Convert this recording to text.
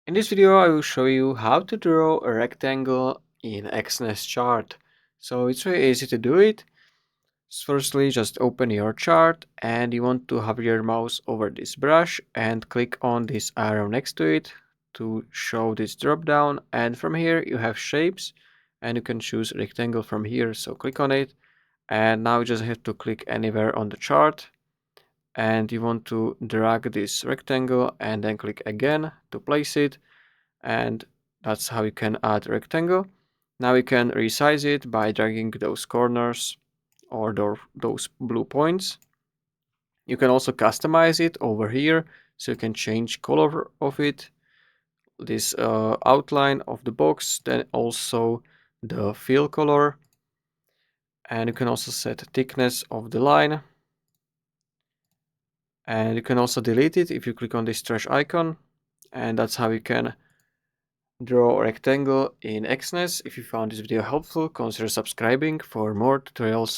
In this video, I will show you how to draw a rectangle in Exness chart. So it's very easy to do it. Firstly, just open your chart and you want to hover your mouse over this brush and click on this arrow next to it to show this drop down. And from here you have shapes and you can choose rectangle from here. So click on it and now you just have to click anywhere on the chart and you want to drag this rectangle and then click again to place it. And that's how you can add rectangle. Now you can resize it by dragging those corners or those blue points. You can also customize it over here, so you can change color of it, this outline of the box, then also the fill color, and you can also set thickness of the line. And you can also delete it if you click on this trash icon, and that's how you can draw a rectangle in Exness. If you found this video helpful, consider subscribing for more tutorials.